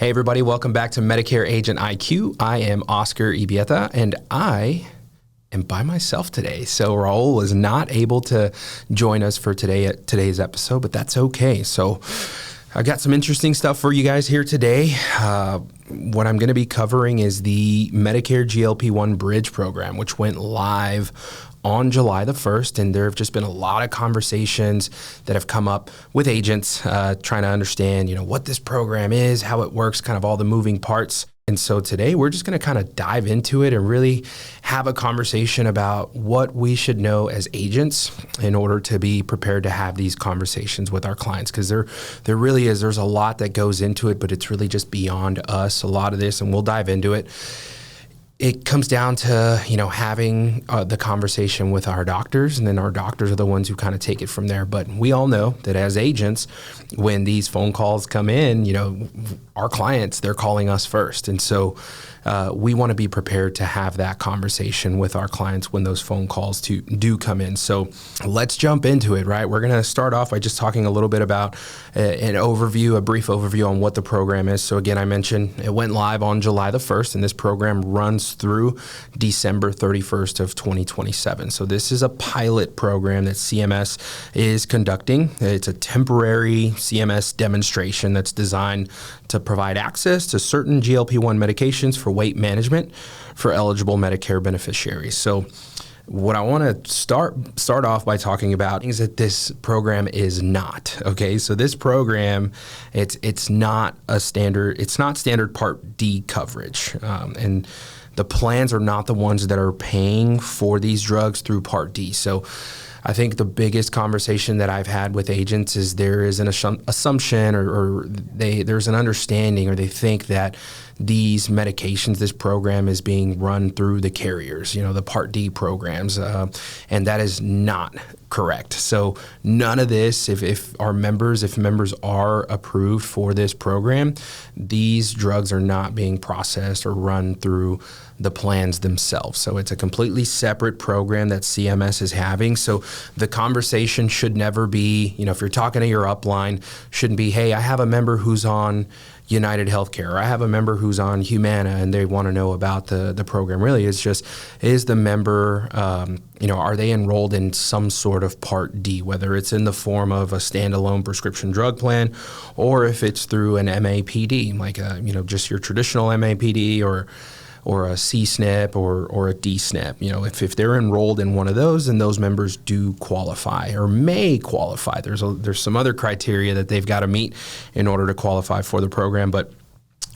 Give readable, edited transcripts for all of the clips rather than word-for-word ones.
Hey everybody, welcome back to Medicare Agent IQ. I am Oscar Ibieta and I am by myself today. So Raul is not able to join us for today's episode, but that's okay. So I got some interesting stuff for you guys here today. What I'm going to be covering is the Medicare GLP-1 Bridge Program, which went live on July the 1st, and there have just been a lot of conversations that have come up with agents trying to understand, what this program is, how it works, kind of all the moving parts. And so today we're just going to kind of dive into it and really have a conversation about what we should know as agents in order to be prepared to have these conversations with our clients. Because there really is, there's a lot that goes into it, but it's really just beyond us, a lot of this, and we'll dive into it. It comes down to, having the conversation with our doctors, and then our doctors are the ones who kind of take it from there. But we all know that as agents, when these phone calls come in, our clients, they're calling us first. And so we want to be prepared to have that conversation with our clients when those phone calls do come in. So let's jump into it, right? We're going to start off by just talking a little bit about a brief overview on what the program is. So again, I mentioned it went live on July the 1st, and this program runs through December 31st of 2027. So this is a pilot program that CMS is conducting. It's a temporary CMS demonstration that's designed to provide access to certain GLP-1 medications for weight management for eligible Medicare beneficiaries. So what I want to start off by talking about is that this program is not, okay? So this program, it's not standard Part D coverage. And the plans are not the ones that are paying for these drugs through Part D. So I think the biggest conversation that I've had with agents is there is an assumption or there's an understanding, or they think that these medications, this program is being run through the carriers, the Part D programs, and that is not correct. So none of this, if members are approved for this program, these drugs are not being processed or run through the plans themselves. So it's a completely separate program that CMS is having. So the conversation should never be, if you're talking to your upline, shouldn't be, hey, I have a member who's on United Healthcare, or I have a member who's on Humana and they want to know about the program. Really, it's just, is the member, are they enrolled in some sort of Part D, whether it's in the form of a standalone prescription drug plan, or if it's through an MAPD, like just your traditional MAPD or a C-SNP or a D-SNP. If they're enrolled in one of those, then those members do qualify or may qualify. There's some other criteria that they've got to meet in order to qualify for the program, but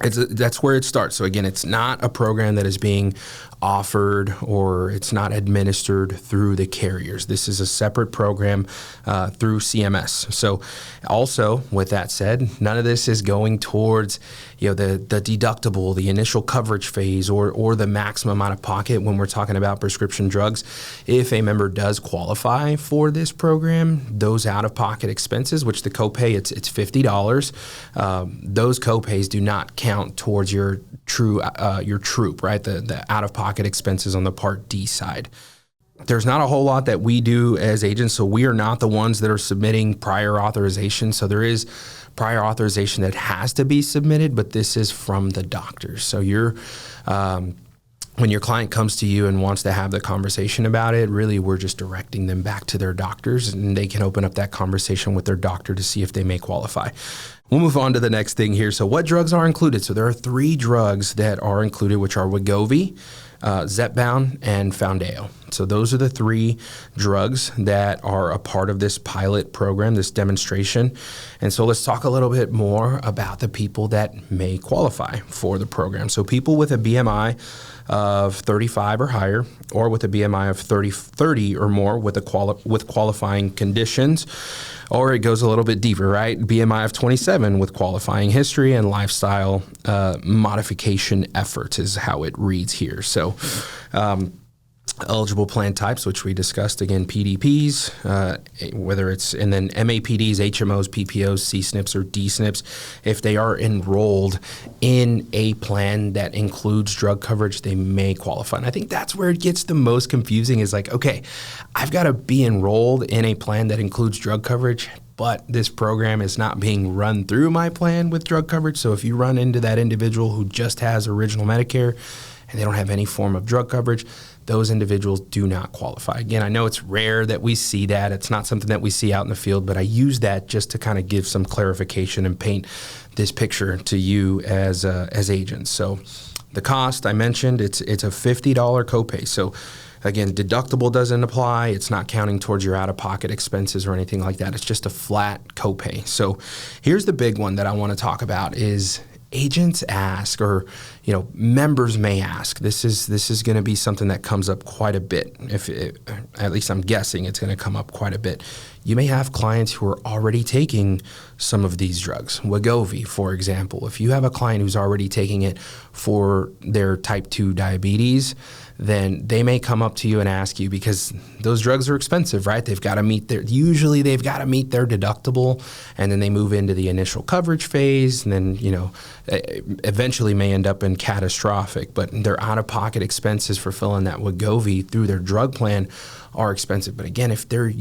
that's where it starts. So again, it's not a program that is being offered or it's not administered through the carriers. This is a separate program through CMS. So also, with that said, none of this is going towards the deductible, the initial coverage phase, or the maximum out of pocket when we're talking about prescription drugs. If a member does qualify for this program, those out of pocket expenses, which the copay, it's $50, those copays do not count towards your troop, right? The out of pocket expenses on the Part D side. There's not a whole lot that we do as agents, so we are not the ones that are submitting prior authorization. So there is prior authorization that has to be submitted, but this is from the doctors. So when your client comes to you and wants to have the conversation about it, really we're just directing them back to their doctors, and they can open up that conversation with their doctor to see if they may qualify. We'll move on to the next thing here. So what drugs are included? So there are 3 drugs that are included, which are Wegovy, Zepbound, and Foundayo. So those are the 3 drugs that are a part of this pilot program, this demonstration. And so let's talk a little bit more about the people that may qualify for the program. So people with a BMI of 35 or higher, or with a BMI of 30 or more with qualifying conditions, or it goes a little bit deeper, right? BMI of 27 with qualifying history and lifestyle modification efforts is how it reads here. So eligible plan types, which we discussed, again, PDPs, whether it's, and then MAPDs, HMOs, PPOs, C-SNPs, or D-SNPs, if they are enrolled in a plan that includes drug coverage, they may qualify. And I think that's where it gets the most confusing is like, okay, I've got to be enrolled in a plan that includes drug coverage. but this program is not being run through my plan with drug coverage. So if you run into that individual who just has original Medicare and they don't have any form of drug coverage, those individuals do not qualify. Again, I know it's rare that we see that. It's not something that we see out in the field, but I use that just to kind of give some clarification and paint this picture to you as agents. So the cost I mentioned, it's a $50 copay. So again, deductible doesn't apply. It's not counting towards your out-of-pocket expenses or anything like that. It's just a flat copay. So here's the big one that I want to talk about is agents ask, or members may ask. This is going to be something that comes up quite a bit. At least I'm guessing it's going to come up quite a bit. You may have clients who are already taking some of these drugs. Wegovy, for example. If you have a client who's already taking it for their type 2 diabetes, then they may come up to you and ask you, because those drugs are expensive, right? They've got to meet their deductible, and then they move into the initial coverage phase, and then, eventually may end up in catastrophic, but their out-of-pocket expenses for filling that Wegovy through their drug plan are expensive. But again, if they're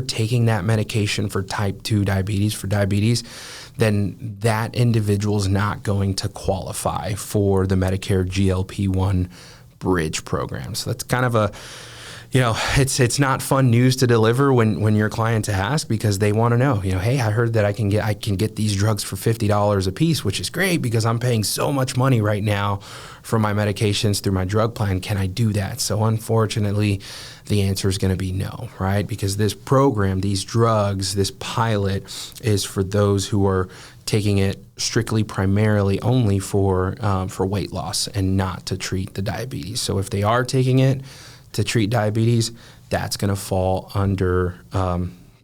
taking that medication for type 2 diabetes, then that individual is not going to qualify for the Medicare GLP-1 Bridge Program. So that's kind of it's not fun news to deliver when your clients ask, because they want to know, hey, I heard that I can get these drugs for $50 a piece, which is great because I'm paying so much money right now for my medications through my drug plan. Can I do that? So unfortunately, the answer is going to be no, right? Because this program, these drugs, this pilot is for those who are taking it strictly, primarily only for weight loss and not to treat the diabetes. So if they are taking it to treat diabetes, that's going to fall under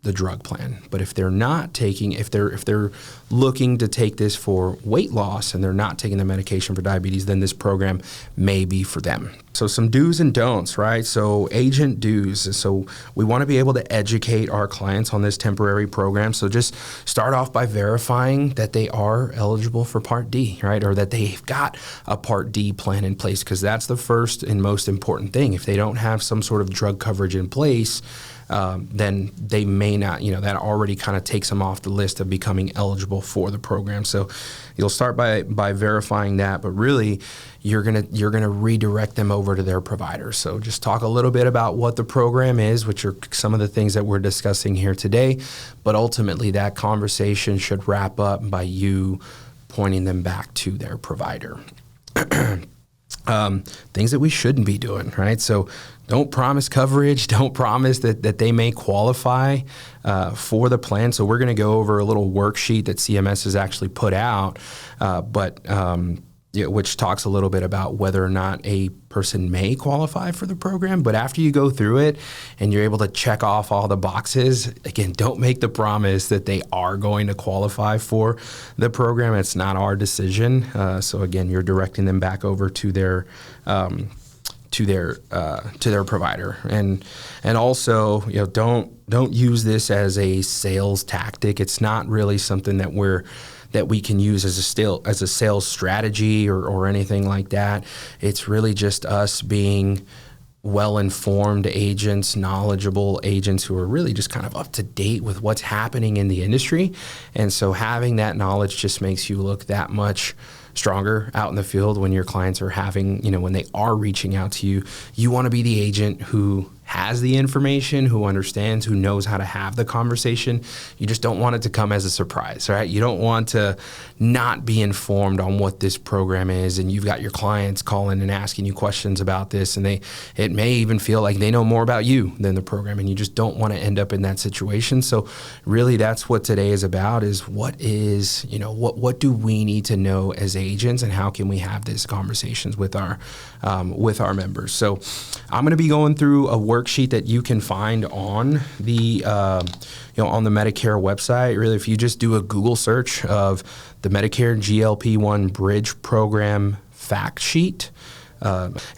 the drug plan. But if they're not taking, if they're looking to take this for weight loss and they're not taking the medication for diabetes, then this program may be for them. So some do's and don'ts, right? So agent do's. So we want to be able to educate our clients on this temporary program. So just start off by verifying that they are eligible for Part D, right? Or that they've got a Part D plan in place, because that's the first and most important thing. If they don't have some sort of drug coverage in place, then they may not, that already kind of takes them off the list of becoming eligible for the program. So you'll start by verifying that, but really you're gonna redirect them over to their provider. So just talk a little bit about what the program is, which are some of the things that we're discussing here today, but ultimately that conversation should wrap up by you pointing them back to their provider. Things that we shouldn't be doing, right? So don't promise coverage. Don't promise that they may qualify for the plan. So we're going to go over a little worksheet that CMS has actually put out, which talks a little bit about whether or not a person may qualify for the program. But after you go through it and you're able to check off all the boxes, again, don't make the promise that they are going to qualify for the program. It's not our decision. So again, you're directing them back over to their provider, and also don't use this as a sales tactic. It's not really something that we can use as a sales strategy or anything like that. It's really just us being well-informed agents, knowledgeable agents who are really just kind of up to date with what's happening in the industry. And so having that knowledge just makes you look that much stronger out in the field when your clients are having, when they are reaching out to you. You want to be the agent who has the information, who understands, who knows how to have the conversation. You just don't want it to come as a surprise, right? You don't want to not be informed on what this program is, and you've got your clients calling and asking you questions about this, and it may even feel like they know more about you than the program, and you just don't want to end up in that situation. So really that's what today is about, is what do we need to know as agents, and how can we have these conversations with our members. So I'm going to be going through a worksheet that you can find on the on the Medicare website. Really, if you just do a Google search of the Medicare GLP-1 Bridge Program fact sheet,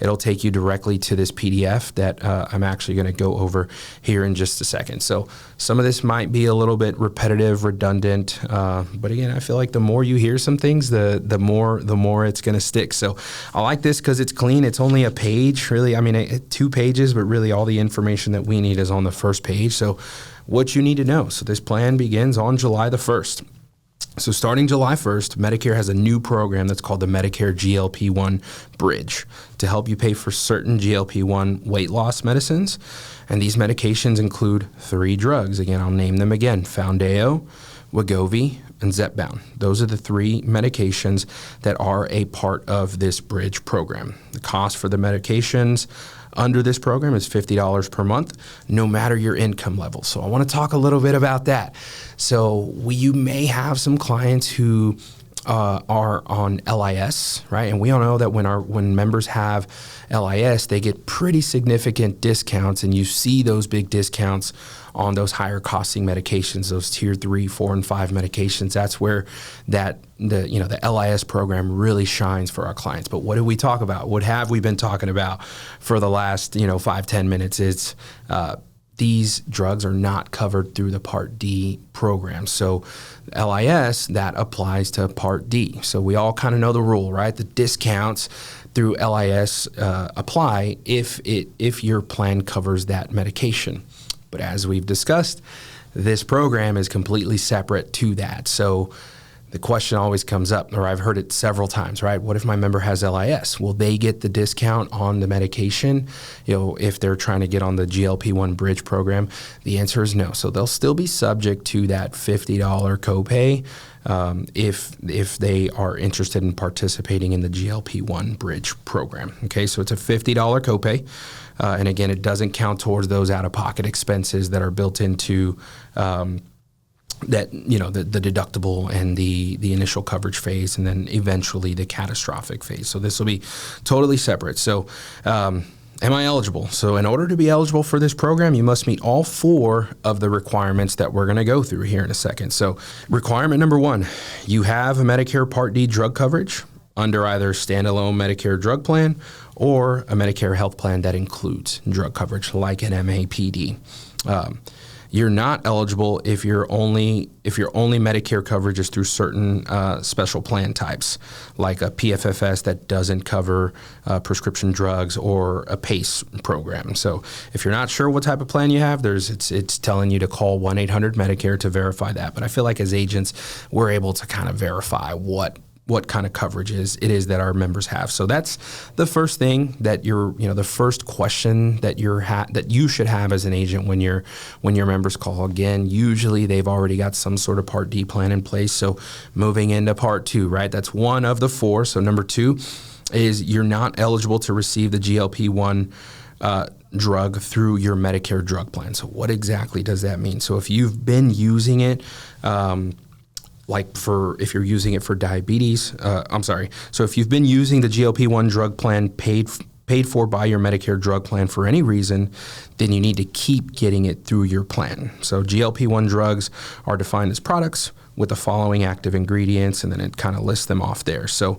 it'll take you directly to this PDF that I'm actually going to go over here in just a second. So some of this might be a little bit repetitive, redundant, but again, I feel like the more you hear some things, the more it's going to stick. So I like this because it's clean. It's only a page, really. I mean, 2 pages, but really all the information that we need is on the first page. So what you need to know. So this plan begins on July the 1st. So starting July 1st, Medicare has a new program that's called the Medicare GLP-1 Bridge to help you pay for certain GLP-1 weight loss medicines. And these medications include 3 drugs. Again, I'll name them again: Foundayo, Wegovy, and Zepbound. Those are the 3 medications that are a part of this bridge program. The cost for the medications under this program is $50 per month, no matter your income level. So I want to talk a little bit about that. So you may have some clients who are on LIS, right? And we all know that when members have LIS, they get pretty significant discounts, and you see those big discounts on those higher costing medications, those tier 3, 4, and 5 medications. That's where the LIS program really shines for our clients. But what do we talk about? What have we been talking about for the last 5-10 minutes? It's these drugs are not covered through the Part D program. So LIS, that applies to Part D. So we all kind of know the rule, right? The discounts through LIS apply if your plan covers that medication. But as we've discussed, this program is completely separate to that. So the question always comes up, or I've heard it several times, right? What if my member has LIS? Will they get the discount on the medication, if they're trying to get on the GLP-1 Bridge program? The answer is no. So they'll still be subject to that $50 copay if they are interested in participating in the GLP-1 Bridge program. Okay, so it's a $50 copay. And again, it doesn't count towards those out-of-pocket expenses that are built into the deductible and the initial coverage phase, and then eventually the catastrophic phase. So this will be totally separate. So am I eligible? So in order to be eligible for this program, you must meet all 4 of the requirements that we're going to go through here in a second. So requirement number 1, you have a Medicare Part D drug coverage under either standalone Medicare drug plan or a Medicare health plan that includes drug coverage like an MAPD. You're not eligible if your only Medicare coverage is through certain special plan types, like a PFFS that doesn't cover prescription drugs, or a PACE program. So if you're not sure what type of plan you have, it's telling you to call 1-800-MEDICARE to verify that. But I feel like as agents, we're able to kind of verify what kind of coverages it is that our members have. So that's the first thing that the first question that you should have as an agent when your members call. Again, usually they've already got some sort of Part D plan in place. So moving into Part 2, right? That's one of the 4. So number 2 is you're not eligible to receive the GLP-1 drug through your Medicare drug plan. So what exactly does that mean? So if you've been using it, if you're using it for diabetes, So if you've been using the GLP-1 drug plan paid for by your Medicare drug plan for any reason, then you need to keep getting it through your plan. So GLP-1 drugs are defined as products with the following active ingredients, and then it kind of lists them off there. So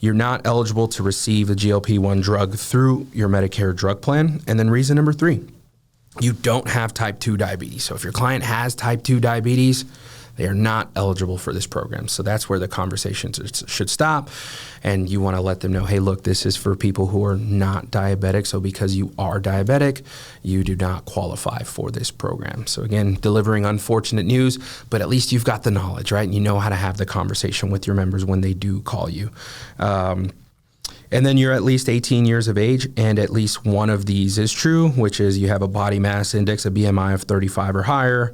you're not eligible to receive the GLP-1 drug through your Medicare drug plan. And then reason number 3, you don't have type 2 diabetes. So if your client has type 2 diabetes, they are not eligible for this program. So that's where the conversation should stop. And you want to let them know, hey, look, this is for people who are not diabetic. So because you are diabetic, you do not qualify for this program. So again, delivering unfortunate news, but at least you've got the knowledge, right? And you know how to have the conversation with your members when they do call you. And then you're at least 18 years of age, and at least one of these is true, which is you have a body mass index, a BMI of 35 or higher,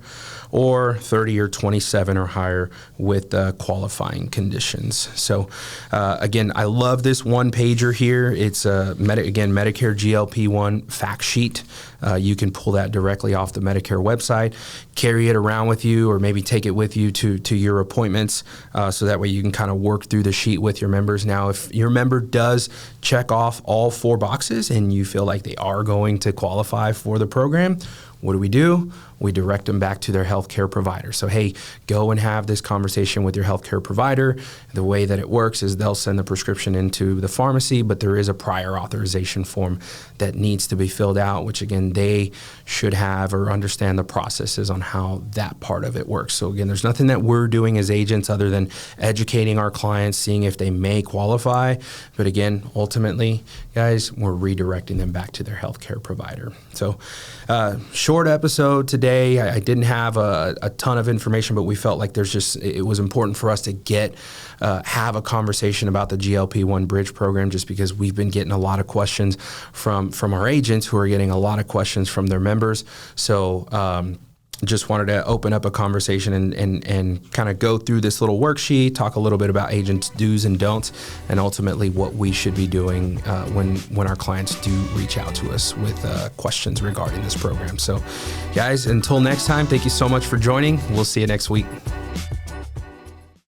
or 30 or 27 or higher with qualifying conditions. So again, I love this one pager here. It's Medicare GLP-1 fact sheet. You can pull that directly off the Medicare website, carry it around with you, or maybe take it with you to your appointments, so that way you can kind of work through the sheet with your members. Now, if your member does check off all 4 boxes and you feel like they are going to qualify for the program, what do? We direct them back to their healthcare provider. So, hey, go and have this conversation with your healthcare provider. The way that it works is they'll send the prescription into the pharmacy, but there is a prior authorization form that needs to be filled out, which again, they should have or understand the processes on how that part of it works. So again, there's nothing that we're doing as agents other than educating our clients, seeing if they may qualify. But again, ultimately, guys, we're redirecting them back to their healthcare provider. So short episode today. today. I didn't have a ton of information, but we felt like it was important for us to have a conversation about the GLP-1 Bridge Program, just because we've been getting a lot of questions from our agents, who are getting a lot of questions from their members. So just wanted to open up a conversation and kind of go through this little worksheet, talk a little bit about agents' do's and don'ts, and ultimately what we should be doing when our clients do reach out to us with questions regarding this program. So guys, until next time, thank you so much for joining. We'll see you next week.